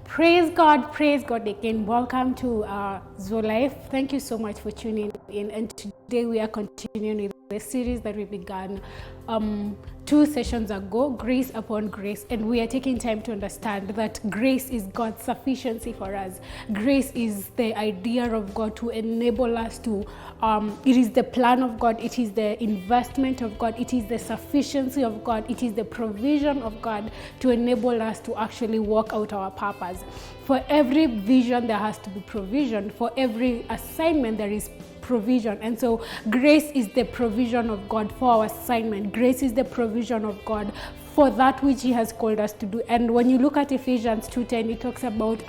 Praise God again. Welcome to Zoe Life. Thank you so much for tuning in. And today we are continuing with the series that we began 2 sessions ago, Grace Upon Grace. And we are taking time to understand that grace is God's sufficiency for us. Grace is the idea of God to enable us to, it is the plan of God, it is the investment of God, it is the sufficiency of God, it is the provision of God to enable us to actually walk out our purpose. For every vision, there has to be provision. For every assignment, there is provision. And so grace is the provision of God for our assignment. Grace is the provision of God for that which He has called us to do. And when you look at Ephesians 2:10, it talks about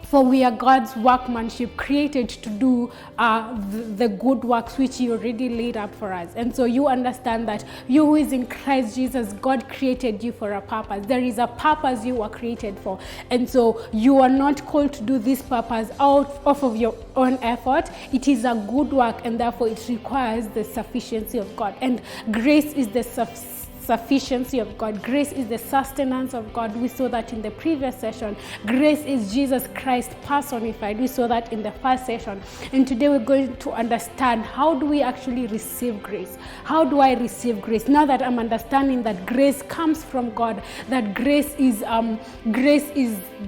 for we are God's workmanship, created to do the good works which He already laid up for us. And so you understand that you who is in Christ Jesus, God created you for a purpose. There is a purpose you were created for. And so you are not called to do this purpose off of your own effort. It is a good work, and therefore it requires the sufficiency of God. And grace is the sufficiency of God. Grace is the sustenance of God. We saw that in the previous session. Grace is Jesus Christ personified. We saw that in the first session. And today we're going to understand, how do we actually receive grace? How do I receive grace? Now that I'm understanding that grace comes from God, that grace is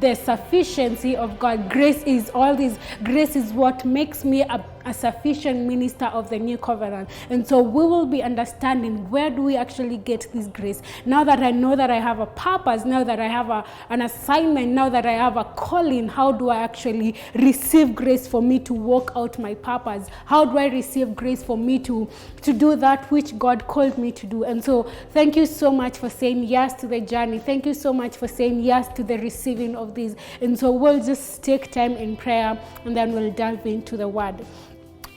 the sufficiency of God. Grace is all this. Grace is what makes me a sufficient minister of the new covenant. And so we will be understanding, where do we actually get this grace? Now that I know that I have a purpose, now that I have an assignment, now that I have a calling, how do I actually receive grace for me to walk out my purpose? How do I receive grace for me to do that which God called me to do? And so thank you so much for saying yes to the journey. Thank you so much for saying yes to the receiving of this. And so we'll just take time in prayer, and then we'll dive into the word.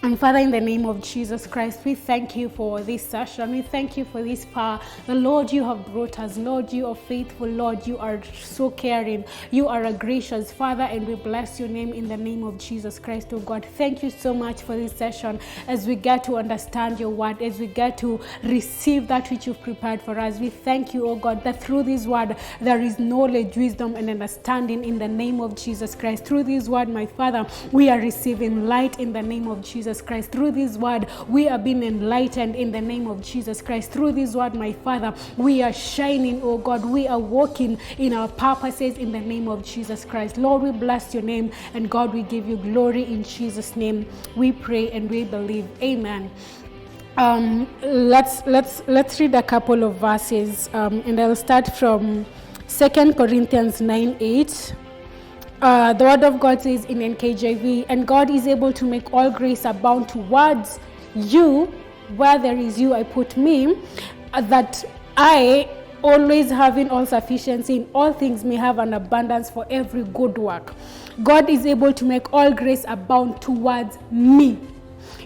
And Father, in the name of Jesus Christ, we thank you for this session. We thank you for this power. The Lord, you have brought us. Lord, you are faithful. Lord, you are so caring. You are a gracious Father, and we bless your name in the name of Jesus Christ, oh God. Thank you so much for this session as we get to understand your word, as we get to receive that which you've prepared for us. We thank you, oh God, that through this word there is knowledge, wisdom, and understanding in the name of Jesus Christ. Through this word, my Father, we are receiving light in the name of Jesus Christ. Through this word, we are being enlightened in the name of Jesus Christ. Through this word, my Father, we are shining, oh God. We are walking in our purposes in the name of Jesus Christ. Lord, we bless your name, and God, we give you glory in Jesus' name. We pray and we believe. Amen. Let's read a couple of verses, and I'll start from 2 Corinthians 9:8. The word of God says in NKJV, and God is able to make all grace abound towards you, where there is you, I put me, that I, always having all sufficiency in all things, may have an abundance for every good work. God is able to make all grace abound towards me.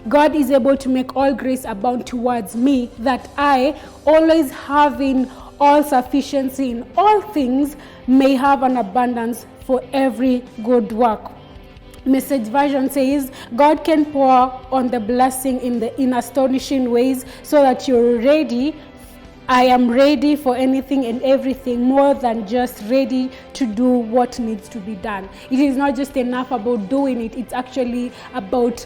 God is able to make all grace abound towards me, that I, always having all sufficiency in all things, may have an abundance for every good work. Message version says, God can pour on the blessing in astonishing ways, so that you're ready. I am ready for anything and everything, more than just ready to do what needs to be done. It is not just enough about doing it. It's actually about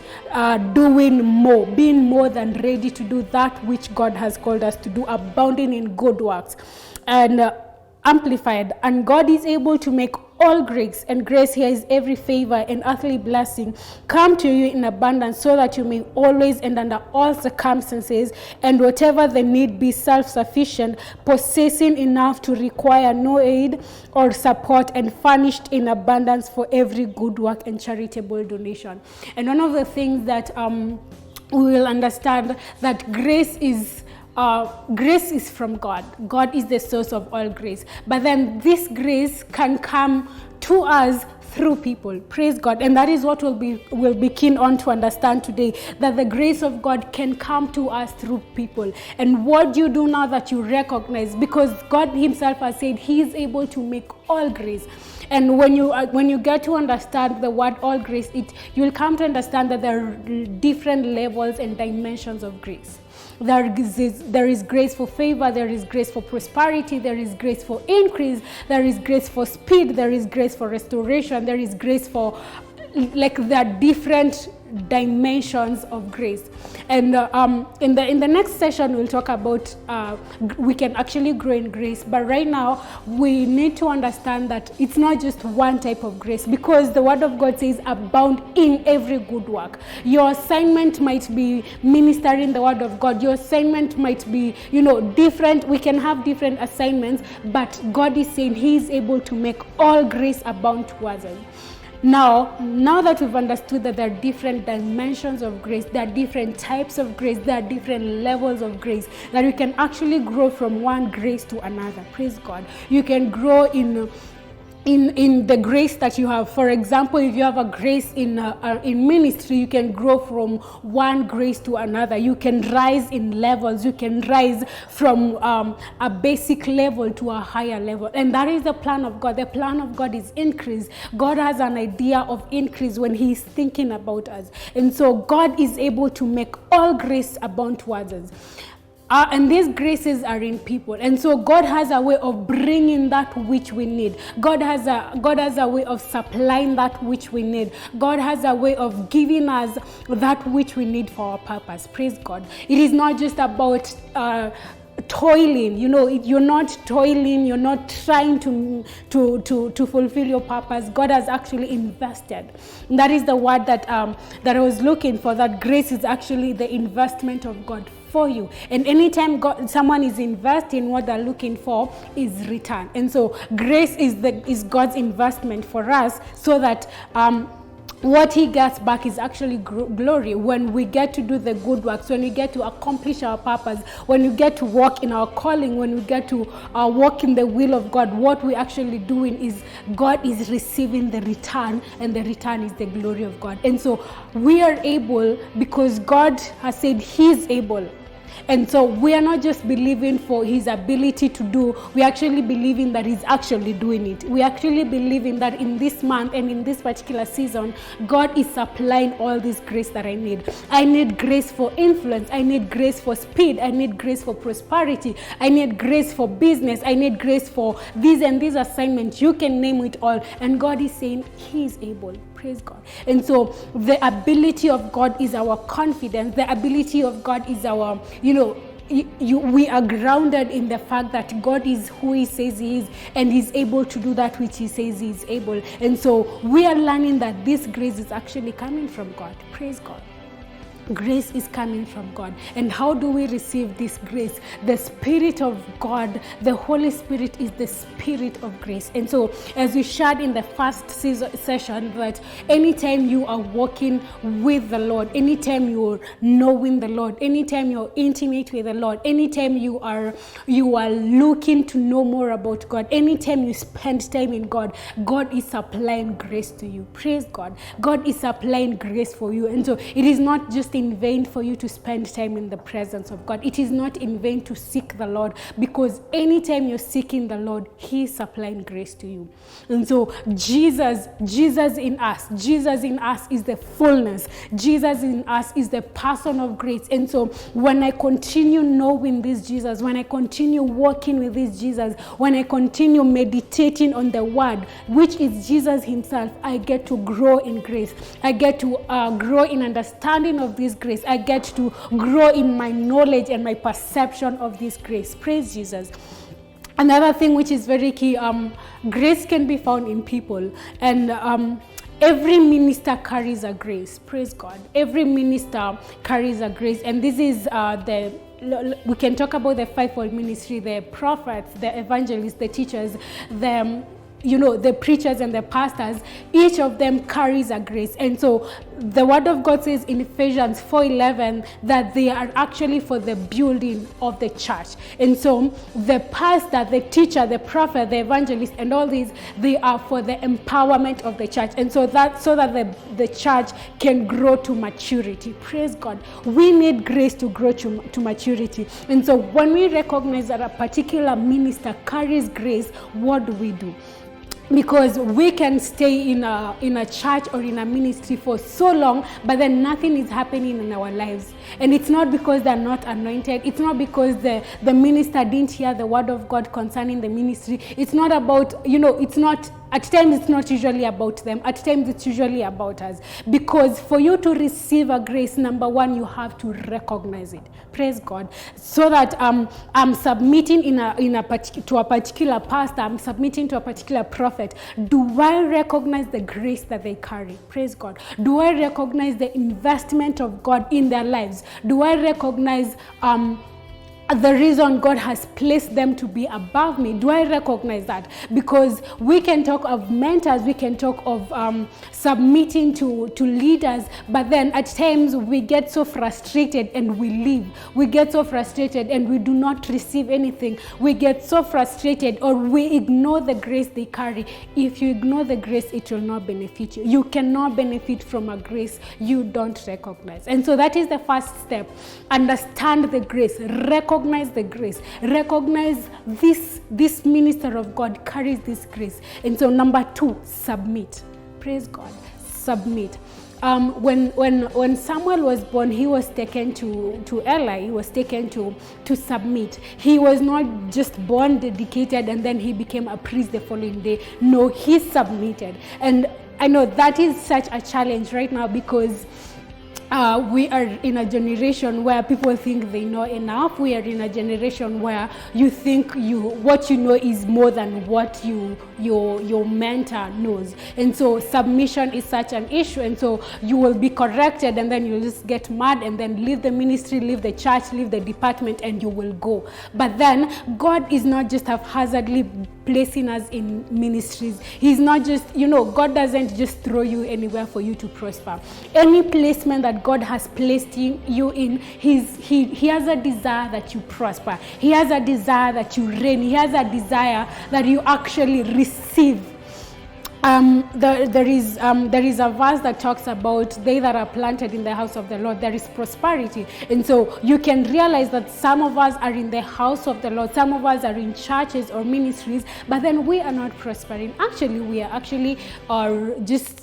doing more, being more than ready to do that which God has called us to do, abounding in good works. And Amplified, and God is able to make all grace, and grace here is every favor and earthly blessing, come to you in abundance, so that you may always and under all circumstances, and whatever the need, be self-sufficient, possessing enough to require no aid or support, and furnished in abundance for every good work and charitable donation. And one of the things that we will understand, that grace is from God. God is the source of all grace. But then this grace can come to us through people. Praise God. And that is what we'll be keen on to understand today, that the grace of God can come to us through people. And what you do now that you recognize, because God himself has said he is able to make all grace. And when you get to understand the word all grace, you'll come to understand that there are different levels and dimensions of grace. There is grace for favor, there is grace for prosperity, there is grace for increase, there is grace for speed, there is grace for restoration, there is grace for, like, there are different dimensions of grace. And in the next session we'll talk about we can actually grow in grace, but right now we need to understand that it's not just one type of grace, because the word of God says abound in every good work. Your assignment might be ministering the word of God, your assignment might be, different. We can have different assignments, but God is saying he is able to make all grace abound towards us. Now that we've understood that there are different dimensions of grace, there are different types of grace, there are different levels of grace, that we can actually grow from one grace to another. Praise God. You can grow in the grace that you have. For example, if you have a grace in ministry, you can grow from one grace to another. You can rise in levels. You can rise from a basic level to a higher level. And that is the plan of God. The plan of God is increase. God has an idea of increase when he is thinking about us. And so God is able to make all grace abound towards us. And these graces are in people, and so God has a way of bringing that which we need. God has a way of supplying that which we need. God has a way of giving us that which we need for our purpose. Praise God. It is not just about toiling. You're not toiling. You're not trying to fulfill your purpose. God has actually invested. And that is the word that I was looking for. That grace is actually the investment of God for you. And anytime someone is investing, what they're looking for is return. And so grace is God's investment for us, so that what he gets back is actually glory. When we get to do the good works, when we get to accomplish our purpose, when we get to walk in our calling, when we get to walk in the will of God, what we're actually doing is God is receiving the return, and the return is the glory of God. And so we are able because God has said he's able. And so we are not just believing for his ability to do, we actually believing that he's actually doing it. We actually believing that in this month and in this particular season, God is supplying all this grace that I need. I need grace for influence. I need grace for speed. I need grace for prosperity. I need grace for business. I need grace for these and these assignments. You can name it all. And God is saying he is able. Praise God. And so the ability of God is our confidence. The ability of God is our, we are grounded in the fact that God is who he says he is, and he's able to do that which he says he is able. And so we are learning that this grace is actually coming from God. Praise God. Grace is coming from God. And how do we receive this grace? The Spirit of God, the Holy Spirit is the Spirit of grace. And so as we shared in the first session, that anytime you are walking with the Lord, anytime you're knowing the Lord, anytime you're intimate with the Lord, anytime you are looking to know more about God, anytime you spend time in God, God is supplying grace to you. Praise God. God is supplying grace for you. And so it is not just in vain for you to spend time in the presence of God. It is not in vain to seek the Lord, because anytime you're seeking the Lord, he is supplying grace to you. And so Jesus in us is the fullness. Jesus in us is the person of grace. And so when I continue knowing this Jesus, when I continue walking with this Jesus, when I continue meditating on the word, which is Jesus himself, I get to grow in grace. I get to grow in understanding of this grace. I get to grow in my knowledge and my perception of this grace. Praise Jesus. Another thing which is very key, grace can be found in people. And every minister carries a grace. Praise God. Every minister carries a grace. And this is we can talk about the fivefold ministry: the prophets, the evangelists, the teachers, the preachers and the pastors. Each of them carries a grace. And so the word of God says in Ephesians 4:11 that they are actually for the building of the church. And so the pastor, the teacher, the prophet, the evangelist, and all these, they are for the empowerment of the church. And so that the church can grow to maturity. Praise God. We need grace to grow to maturity. And so when we recognize that a particular minister carries grace, what do? Because we can stay in a church or in a ministry for so long, but then nothing is happening in our lives. And it's not because they're not anointed. It's not because the minister didn't hear the word of God concerning the ministry. It's not about, it's not, at times it's not usually about them. At times it's usually about us. Because for you to receive a grace, number one, you have to recognize it. Praise God. So that I'm submitting to a particular pastor, I'm submitting to a particular prophet. Do I recognize the grace that they carry? Praise God. Do I recognize the investment of God in their lives? Do I recognize the reason God has placed them to be above me? Do I recognize that? Because we can talk of mentors, we can talk of submitting to leaders, but then at times we get so frustrated and we leave. We get so frustrated and we do not receive anything. We get so frustrated, or we ignore the grace they carry. If you ignore the grace, it will not benefit you. You cannot benefit from a grace you don't recognize. And so that is the first step. Understand the grace. Recognize the grace. Recognize this minister of God carries this grace. And so number two, submit. Praise God. Submit. When Samuel was born, he was taken to Eli. He was taken to submit. He was not just born dedicated and then he became a priest the following day. No, he submitted. And I know that is such a challenge right now, because we are in a generation where people think they know enough. We are in a generation where you think what you know is more than what your mentor knows. And so submission is such an issue. And so you will be corrected and then you'll just get mad and then leave the ministry, leave the church, leave the department, and you will go. But then God is not just haphazardly placing us in ministries. He's not just, God doesn't just throw you anywhere for you to prosper. Any placement that God has placed you in, he has a desire that you prosper. He has a desire that you reign. He has a desire that you actually receive. There is a verse that talks about they that are planted in the house of the Lord, there is prosperity. And so you can realize that some of us are in the house of the Lord, some of us are in churches or ministries, but then we are not prospering. Actually, we are just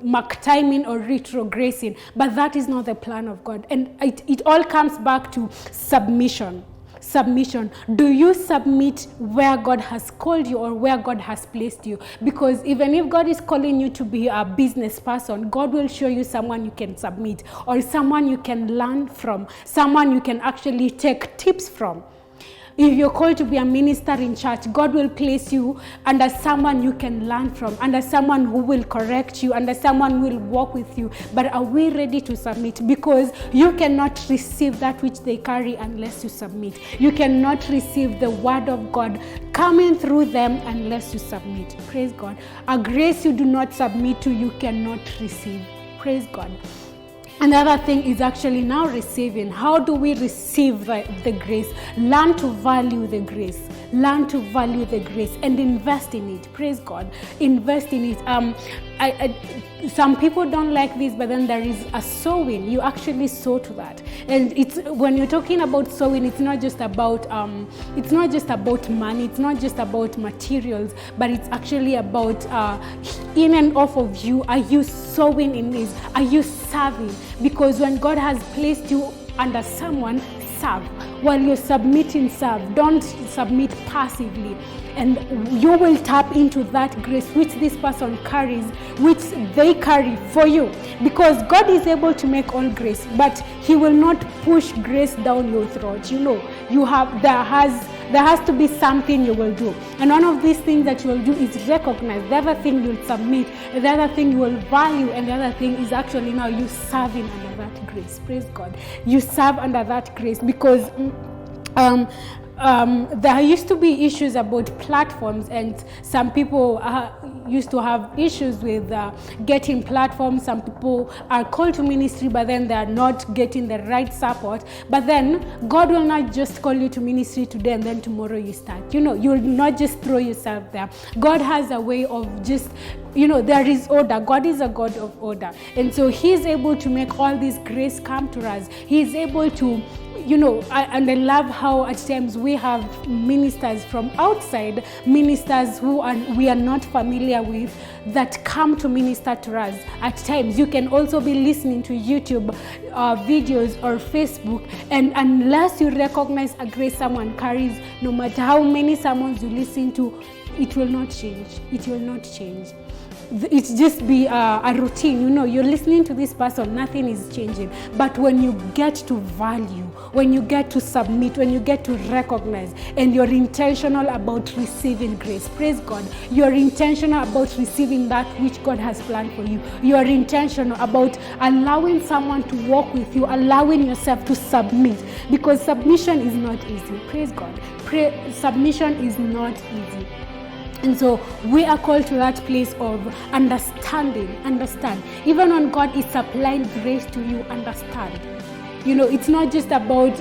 mark timing or retrogressing, but that is not the plan of God. And it all comes back to submission. Submission. Do you submit where God has called you or where God has placed you? Because even if God is calling you to be a business person, God will show you someone you can submit, or someone you can learn from, someone you can actually take tips from. If you're called to be a minister in church, God will place you under someone you can learn from, under someone who will correct you, under someone who will walk with you. But are we ready to submit? Because you cannot receive that which they carry unless you submit. You cannot receive the word of God coming through them unless you submit. Praise God. A grace you do not submit to, you cannot receive. Praise God. Another thing is actually now receiving. How do we receive the grace? Learn to value the grace. Learn to value the grace and invest in it. Praise God. Invest in it. Some people don't like this, but then there is a sowing. You actually sow to that. And it's when you're talking about sowing, it's not just about money. It's not just about materials, but it's actually about in and off of you. Are you sowing in this? Are you serving? Because when God has placed you under someone, serve. While you're submitting, serve. Don't submit passively. And you will tap into that grace which this person carries, which they carry for you. Because God is able to make all grace, but He will not push grace down your throat. There has to be something you will do. And one of these things that you will do is recognize. The other thing you will submit. The other thing you will value. And the other thing is actually now you serving under that grace. Praise God. You serve under that grace because there used to be issues about platforms, and some people used to have issues with getting platforms. Some people are called to ministry, but then they are not getting the right support. But then God will not just call you to ministry today and then tomorrow you start. You will not just throw yourself there. God has a way of just, there is order. God is a God of order. And so He is able to make all this grace come to us. He is able to and I love how at times we have ministers from outside, ministers who we are not familiar with, that come to minister to us. At times, you can also be listening to YouTube videos or Facebook, and unless you recognize a grace someone carries, no matter how many sermons you listen to, it will not change. It will not change. It's just be a routine. You're listening to this person, nothing is changing. But when you get to value, when you get to submit, when you get to recognize, and you're intentional about receiving grace, praise God, you're intentional about receiving that which God has planned for you. You're intentional about allowing someone to walk with you, allowing yourself to submit, because submission is not easy. Praise God. Submission is not easy. And so we are called to that place of understanding. Understand. Even when God is supplying grace to you, understand. It's not just about,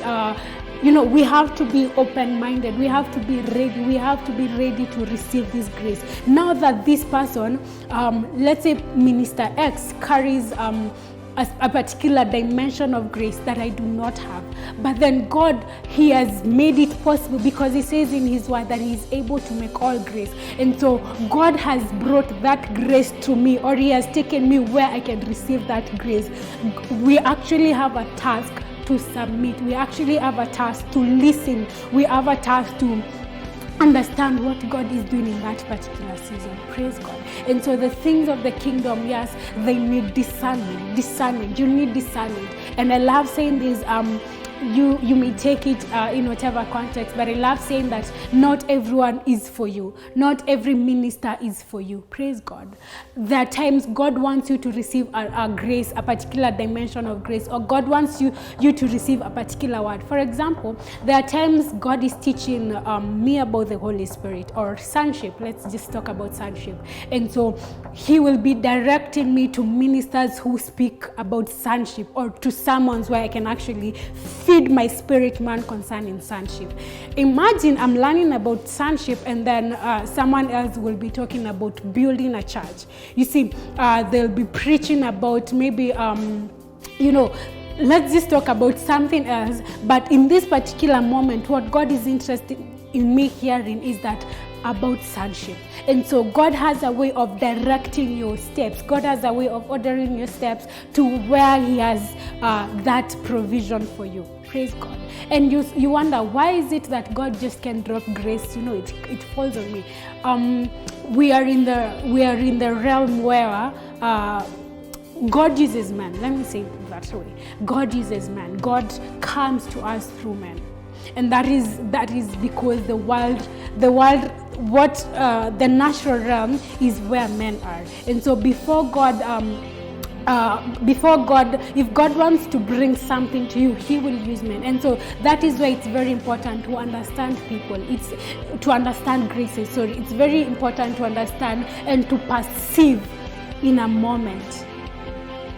we have to be open-minded. We have to be ready. We have to be ready to receive this grace. Now that this person, let's say Minister X, carries a particular dimension of grace that I do not have. But then God, He has made it possible, because He says in His word that He is able to make all grace. And so God has brought that grace to me, or He has taken me where I can receive that grace. We actually have a task to submit. We actually have a task to listen. We have a task to understand what God is doing in that particular season. Praise God. And so the things of the kingdom, yes, they need discernment. You need discernment. And I love saying this, you may take it in whatever context, but I love saying that not everyone is for you. Not every minister is for you. Praise God. There are times God wants you to receive a grace, a particular dimension of grace, or God wants you to receive a particular word. For example, there are times God is teaching me about the Holy Spirit or sonship. Let's just talk about sonship. And so He will be directing me to ministers who speak about sonship, or to sermons where I can actually feed my spirit man concerning sonship. Imagine I'm learning about sonship, and then someone else will be talking about building a church. You see, they'll be preaching about maybe, let's just talk about something else. But in this particular moment, what God is interested in me hearing is that about sonship. And so God has a way of directing your steps. God has a way of ordering your steps to where He has that provision for you. Praise God. And you wonder, why is it that God just can drop grace? It falls on me. We are in the realm where God uses man. Let me say it that way. God uses man. God comes to us through men. And that is because the natural realm is where men are. And so before God, if God wants to bring something to you, He will use men. And so that is why it's very important to understand people. It's to understand graces. So it's very important to understand and to perceive in a moment.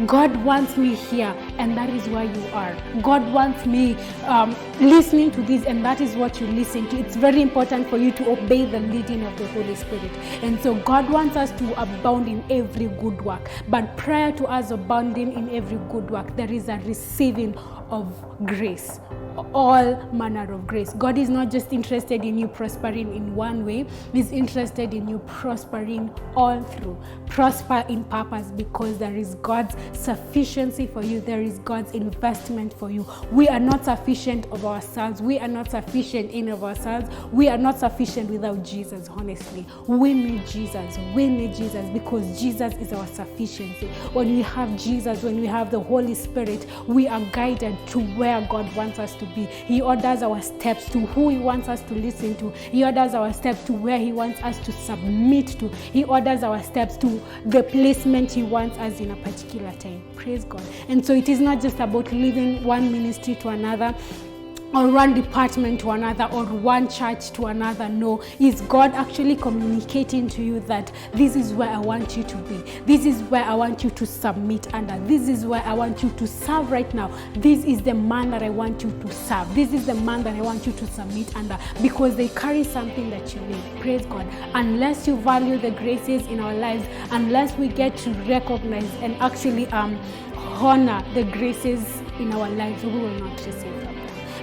God wants me here, and that is where you are. God wants me listening to this, and that is what you listen to. It's very important for you to obey the leading of the Holy Spirit. And so God wants us to abound in every good work. But prior to us abounding in every good work, there is a receiving of grace, all manner of grace. God is not just interested in you prospering in one way. He's interested in you prospering all through. Prosper in purpose, because there is God's sufficiency for you. There is God's investment for you. We are not sufficient of ourselves. We are not sufficient in of ourselves. We are not sufficient without Jesus, honestly. We need Jesus. We need Jesus, because Jesus is our sufficiency. When we have Jesus, when we have the Holy Spirit, we are guided to where God wants us to be. He orders our steps to who He wants us to listen to. He orders our steps to where He wants us to submit to. He orders our steps to the placement He wants us in a particular time. Praise God. And so it is not just about leaving one ministry to another, or one department to another, or one church to another. No, is God actually communicating to you that this is where I want you to be. This is where I want you to submit under. This is where I want you to serve right now. This is the man that I want you to serve. This is the man that I want you to submit under, because they carry something that you need. Praise God. Unless you value the graces in our lives, unless we get to recognize and actually honor the graces in our lives, we will not receive them.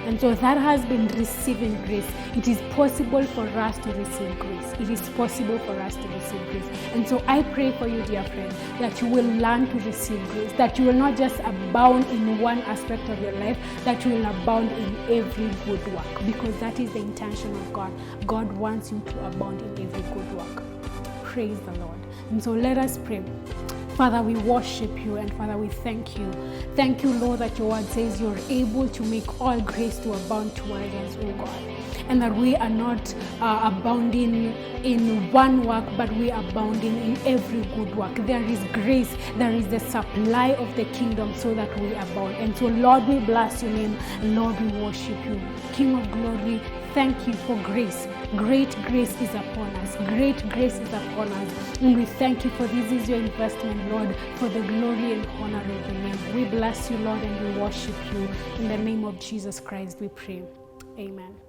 And so that has been receiving grace. It is possible for us to receive grace. It is possible for us to receive grace. And so I pray for you, dear friend, that you will learn to receive grace, that you will not just abound in one aspect of your life, that you will abound in every good work, because that is the intention of God. God wants you to abound in every good work. Praise the Lord. And so let us pray. Father, we worship you, and Father, we thank you. Thank you, Lord, that your word says you're able to make all grace to abound toward us, oh God. And that we are not abounding in one work, but we are abounding in every good work. There is grace, there is the supply of the kingdom so that we abound. And so, Lord, we bless your name. Lord, we worship you. King of glory, thank you for grace. Great grace is upon us. Great grace is upon us. And we thank you for this is your investment, Lord, for the glory and honor of the name. We bless you, Lord, and we worship you. In the name of Jesus Christ, we pray. Amen.